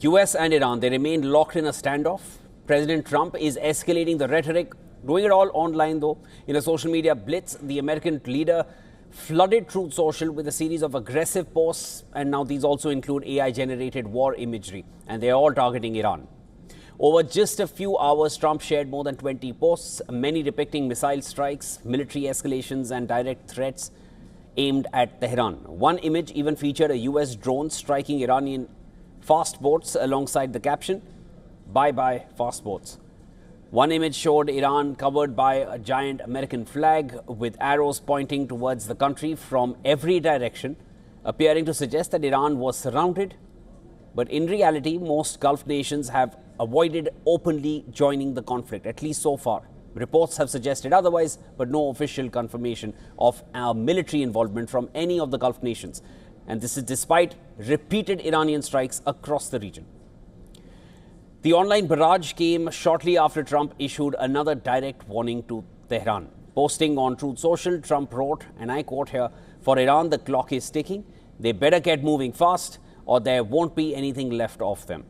US and Iran, they remain locked in a standoff. President Trump is escalating the rhetoric, doing it all online though. In a social media blitz, the American leader flooded Truth Social with a series of aggressive posts, and now these also include AI-generated war imagery, and they are all targeting Iran. Over just a few hours, Trump shared more than 20 posts, many depicting missile strikes, military escalations, and direct threats aimed at Tehran. One image even featured a US drone striking Iranian fast boats alongside the caption, "Bye bye, fast boats." One image showed Iran covered by a giant American flag with arrows pointing towards the country from every direction, appearing to suggest that Iran was surrounded. But in reality, most Gulf nations have avoided openly joining the conflict, at least so far. Reports have suggested otherwise, but no official confirmation of our military involvement from any of the Gulf nations. And this is despite repeated Iranian strikes across the region. The online barrage came shortly after Trump issued another direct warning to Tehran. Posting on Truth Social, Trump wrote, and I quote here, "For Iran, the clock is ticking. They better get moving fast or there won't be anything left of them."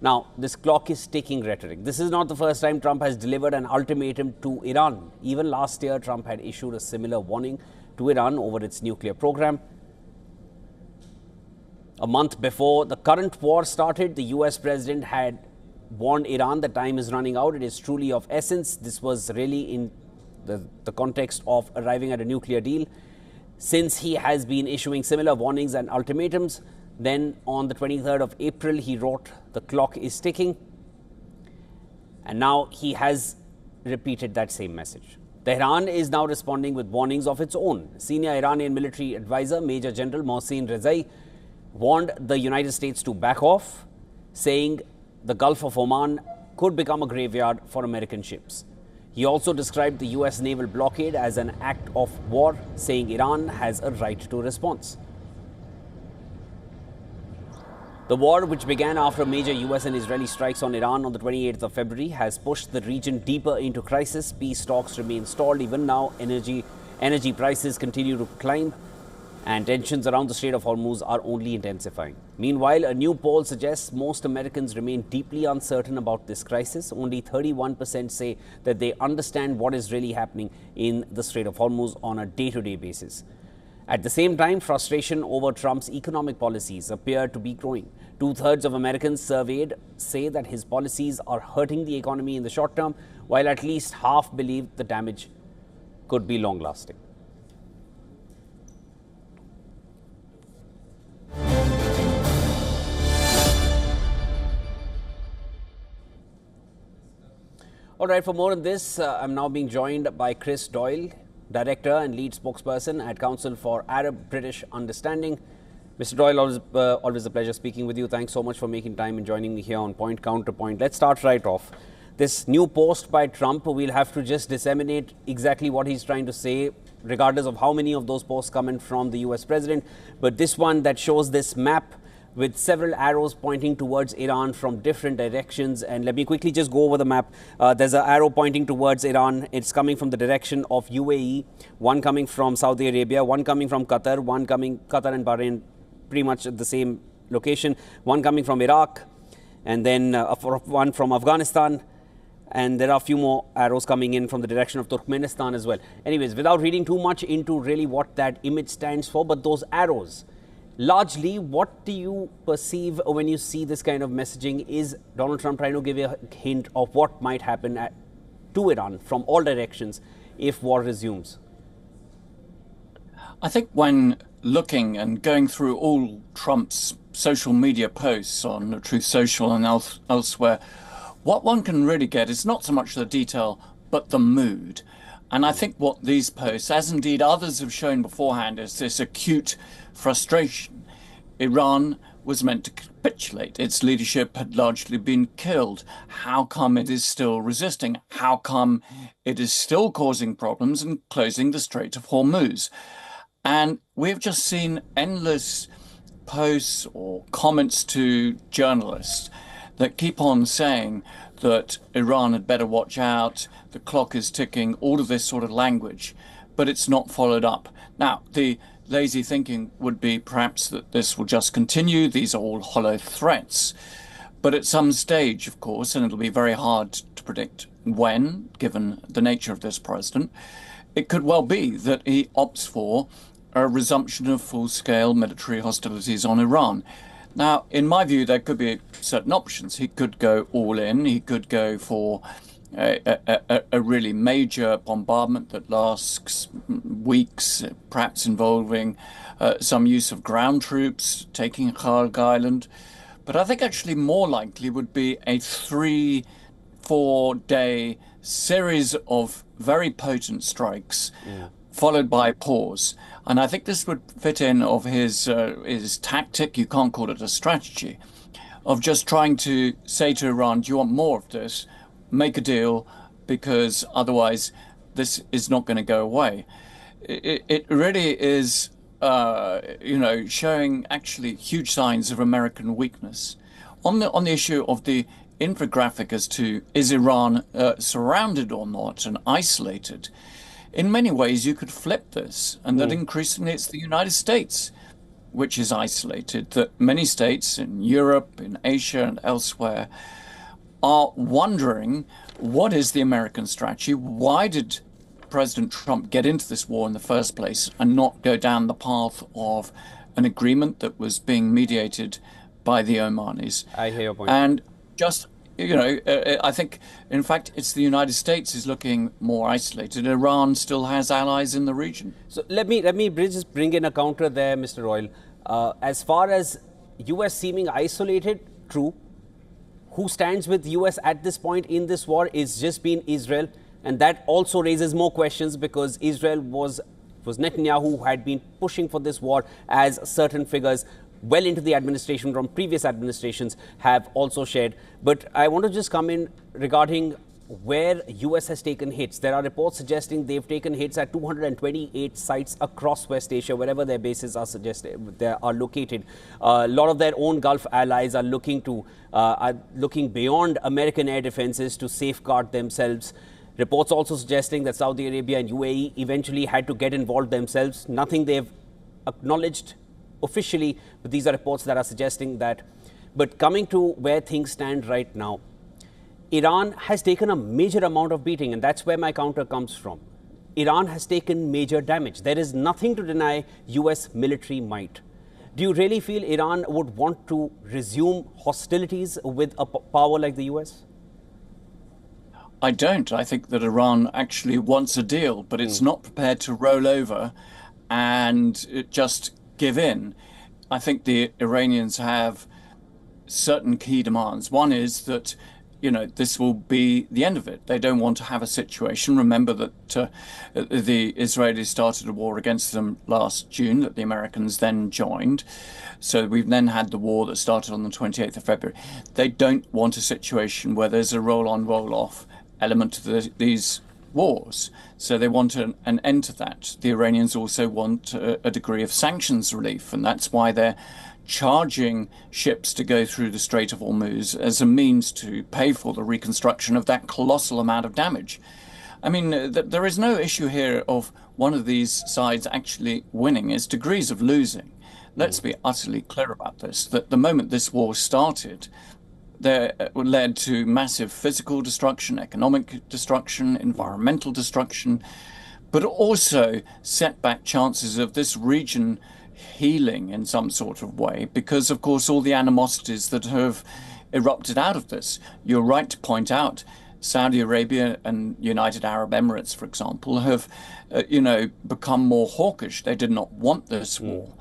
Now, this clock is ticking rhetoric. This is not the first time Trump has delivered an ultimatum to Iran. Even last year, Trump had issued a similar warning to Iran over its nuclear program. A month before the current war started, the US president had warned Iran that time is running out. It is truly of essence. This was really in the context of arriving at a nuclear deal. Since he has been issuing similar warnings and ultimatums, then on the 23rd of April, he wrote, "The clock is ticking." And now he has repeated that same message. Tehran is now responding with warnings of its own. Senior Iranian military advisor, Major General Mohsen Rezai, warned the United States to back off, saying the Gulf of Oman could become a graveyard for American ships. He also described the US naval blockade as an act of war, saying Iran has a right to response. The war, which began after major US and Israeli strikes on Iran on the 28th of February, has pushed the region deeper into crisis. Peace talks remain stalled. Even now, energy prices continue to climb, and tensions around the Strait of Hormuz are only intensifying. Meanwhile, a new poll suggests most Americans remain deeply uncertain about this crisis. Only 31% say that they understand what is really happening in the Strait of Hormuz on a day-to-day basis. At the same time, frustration over Trump's economic policies appear to be growing. Two-thirds of Americans surveyed say that his policies are hurting the economy in the short term, while at least half believe the damage could be long-lasting. All right, for more on this, I'm now being joined by Chris Doyle, Director and Lead Spokesperson at Council for Arab-British Understanding. Mr. Doyle, always a pleasure speaking with you. Thanks so much for making time and joining me here on Point Counterpoint. Let's start right off. This new post by Trump, we'll have to just disseminate exactly what he's trying to say, regardless of how many of those posts come in from the US president. But this one that shows this map with several arrows pointing towards Iran from different directions. And let me quickly just go over the map. There's an arrow pointing towards Iran. It's coming from the direction of UAE, one coming from Saudi Arabia, one coming from Qatar, Qatar and Bahrain, pretty much at the same location, one coming from Iraq, and then one from Afghanistan. And there are a few more arrows coming in from the direction of Turkmenistan as well. Anyways, without reading too much into really what that image stands for, but those arrows, largely, what do you perceive when you see this kind of messaging? Is Donald Trump trying to give you a hint of what might happen to Iran from all directions if war resumes? I think when looking and going through all Trump's social media posts on Truth Social and elsewhere, what one can really get is not so much the detail, but the mood. And I think what these posts, as indeed others have shown beforehand, is this acute frustration. Iran was meant to capitulate. Its leadership had largely been killed. How come it is still resisting? How come it is still causing problems and closing the Strait of Hormuz? And we've just seen endless posts or comments to journalists that keep on saying that Iran had better watch out, the clock is ticking, all of this sort of language, but it's not followed up. Now, the lazy thinking would be perhaps that this will just continue. These are all hollow threats. But at some stage, of course, and it'll be very hard to predict when, given the nature of this president, it could well be that he opts for a resumption of full-scale military hostilities on Iran. Now, in my view, there could be certain options. He could go all in. He could go for a really major bombardment that lasts weeks, perhaps involving some use of ground troops taking Kharg Island. But I think actually more likely would be a 3-4 day series of very potent strikes, followed by a pause. And I think this would fit in of his tactic, you can't call it a strategy, of just trying to say to Iran, do you want more of this? Make a deal, because otherwise this is not going to go away. It really is, showing actually huge signs of American weakness. On the issue of the infographic as to is Iran surrounded or not and isolated, in many ways you could flip this, and that increasingly it's the United States which is isolated, that many states in Europe, in Asia and elsewhere are wondering, what is the American strategy? Why did President Trump get into this war in the first place and not go down the path of an agreement that was being mediated by the Omanis? I hear your point. And just, I think, in fact, it's the United States is looking more isolated. Iran still has allies in the region. So let me just bring in a counter there, Mr. Royal. As far as US seeming isolated, true. Who stands with US at this point in this war is just been Israel. And that also raises more questions, because Israel was Netanyahu who had been pushing for this war, as certain figures well into the administration from previous administrations have also shared. But I want to just come in regarding where US has taken hits. There are reports suggesting they've taken hits at 228 sites across West Asia, wherever their bases are located. A lot of their own Gulf allies are looking beyond American air defenses to safeguard themselves. Reports also suggesting that Saudi Arabia and UAE eventually had to get involved themselves. Nothing they've acknowledged officially, but these are reports that are suggesting that. But coming to where things stand right now, Iran has taken a major amount of beating, and that's where my counter comes from. Iran has taken major damage. There is nothing to deny US military might. Do you really feel Iran would want to resume hostilities with a power like the US? I don't. I think that Iran actually wants a deal, but it's not prepared to roll over and just give in. I think the Iranians have certain key demands. One is that, this will be the end of it. They don't want to have a situation. Remember that the Israelis started a war against them last June, that the Americans then joined. So we've then had the war that started on the 28th of February. They don't want a situation where there's a roll-on, roll-off element to these wars. So they want an end to that. The Iranians also want a degree of sanctions relief, and that's why they're charging ships to go through the Strait of Hormuz as a means to pay for the reconstruction of that colossal amount of damage. I mean, there is no issue here of one of these sides actually winning. It's degrees of losing. Let's be utterly clear about this, that the moment this war started, they led to massive physical destruction, economic destruction, environmental destruction, but also set back chances of this region healing in some sort of way, because, of course, all the animosities that have erupted out of this. You're right to point out Saudi Arabia and United Arab Emirates, for example, have, become more hawkish. They did not want this war,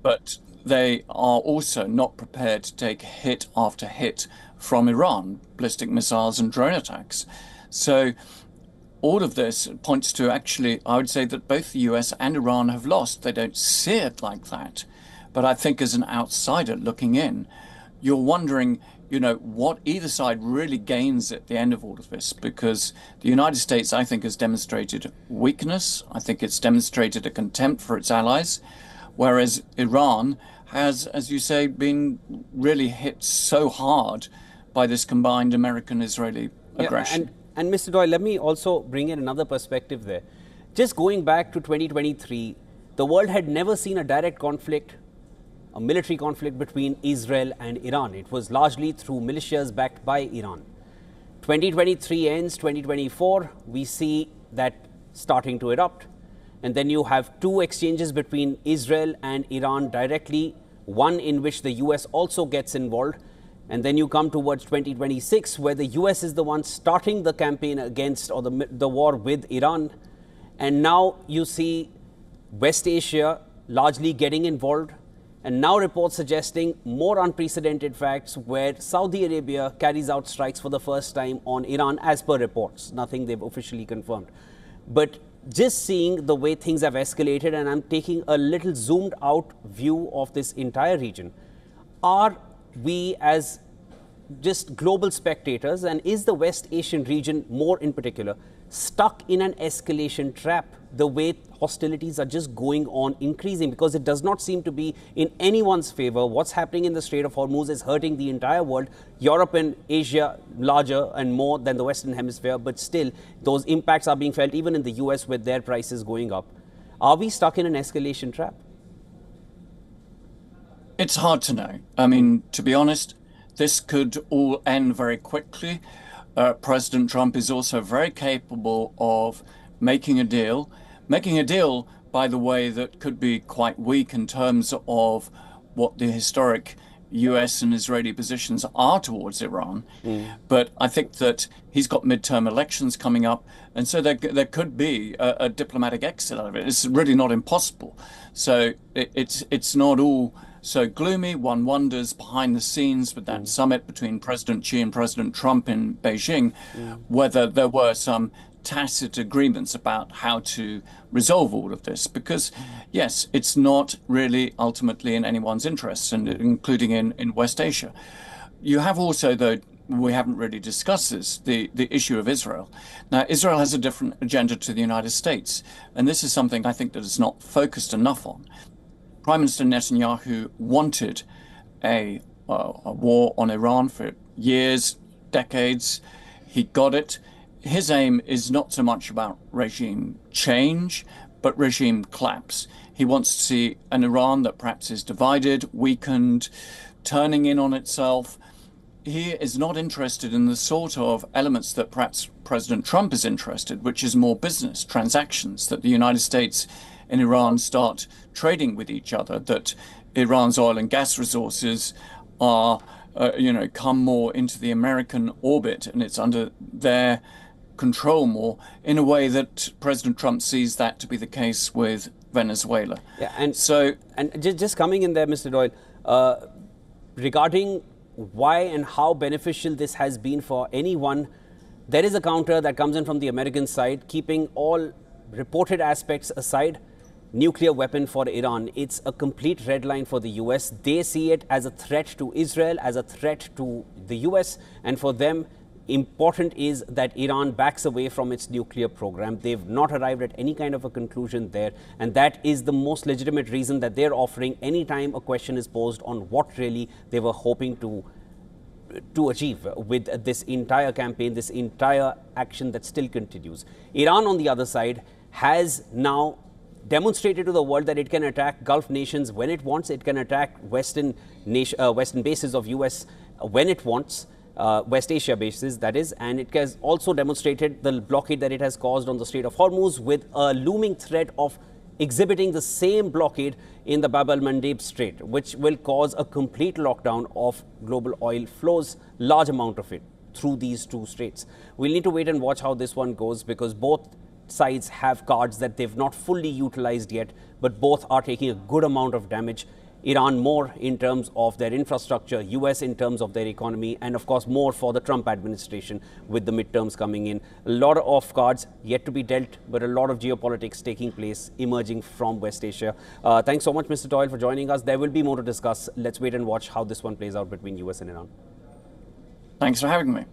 but they are also not prepared to take hit after hit from Iran, ballistic missiles and drone attacks. So all of this points to, actually, I would say that both the US and Iran have lost. They don't see it like that. But I think as an outsider looking in, you're wondering, what either side really gains at the end of all of this, because the United States, I think, has demonstrated weakness. I think it's demonstrated a contempt for its allies, whereas Iran has, as you say, been really hit so hard by this combined American-Israeli aggression. And Mr. Doyle, let me also bring in another perspective there. Just going back to 2023, the world had never seen a direct conflict, a military conflict between Israel and Iran. It was largely through militias backed by Iran. 2023 ends, 2024, we see that starting to erupt. And then you have two exchanges between Israel and Iran directly, one in which the US also gets involved. And then you come towards 2026, where the US is the one starting the campaign against, or the war with Iran. And now you see West Asia largely getting involved. And now reports suggesting more unprecedented facts where Saudi Arabia carries out strikes for the first time on Iran, as per reports. Nothing they've officially confirmed. But just seeing the way things have escalated, and I'm taking a little zoomed out view of this entire region, are we as just global spectators, and is the West Asian region more in particular stuck in an escalation trap, the way hostilities are just going on increasing, because it does not seem to be in anyone's favor? What's happening in the Strait of Hormuz is hurting the entire world, Europe and Asia larger and more than the Western Hemisphere, but still those impacts are being felt even in the US with their prices going up. Are we stuck in an escalation trap? It's hard to know. I mean, to be honest, this could all end very quickly. President Trump is also very capable of making a deal, by the way, that could be quite weak in terms of what the historic US and Israeli positions are towards Iran. But I think that he's got midterm elections coming up, and so there could be a diplomatic exit out of it. It's really not impossible. So it's not all so gloomy. One wonders behind the scenes with that summit between President Xi and President Trump in Beijing, whether there were some tacit agreements about how to resolve all of this, because yes, it's not really ultimately in anyone's interests, and including in West Asia. You have also, though, we haven't really discussed this, the issue of Israel. Now, Israel has a different agenda to the United States, and this is something I think that is not focused enough on. Prime Minister Netanyahu wanted a war on Iran for years, decades. He got it. His aim is not so much about regime change, but regime collapse. He wants to see an Iran that perhaps is divided, weakened, turning in on itself. He is not interested in the sort of elements that perhaps President Trump is interested, which is more business transactions, that the United States and Iran start trading with each other, that Iran's oil and gas resources are, come more into the American orbit, and it's under their control more, in a way that President Trump sees that to be the case with Venezuela. Yeah, and just coming in there, Mr. Doyle, regarding why and how beneficial this has been for anyone, there is a counter that comes in from the American side, keeping all reported aspects aside. Nuclear weapon for Iran, it's a complete red line for the US. They see it as a threat to Israel, as a threat to the US, and for them, important is that Iran backs away from its nuclear program. They've not arrived at any kind of a conclusion there, and that is the most legitimate reason that they're offering anytime a question is posed on what really they were hoping to achieve with this entire campaign, this entire action that still continues. Iran, on the other side, has now demonstrated to the world that it can attack Gulf nations when it wants. It can attack Western bases of US when it wants, West Asia bases, that is. And it has also demonstrated the blockade that it has caused on the Strait of Hormuz, with a looming threat of exhibiting the same blockade in the Bab el-Mandeb Strait, which will cause a complete lockdown of global oil flows, large amount of it, through these two straits. We'll need to wait and watch how this one goes, because both sides have cards that they've not fully utilized yet, but both are taking a good amount of damage. Iran more in terms of their infrastructure, US in terms of their economy, and of course more for the Trump administration with the midterms coming in. A lot of cards yet to be dealt, but a lot of geopolitics taking place, emerging from West Asia. Thanks so much, Mr. Doyle, for joining us. There will be more to discuss. Let's wait and watch how this one plays out between US and Iran. Thanks for having me.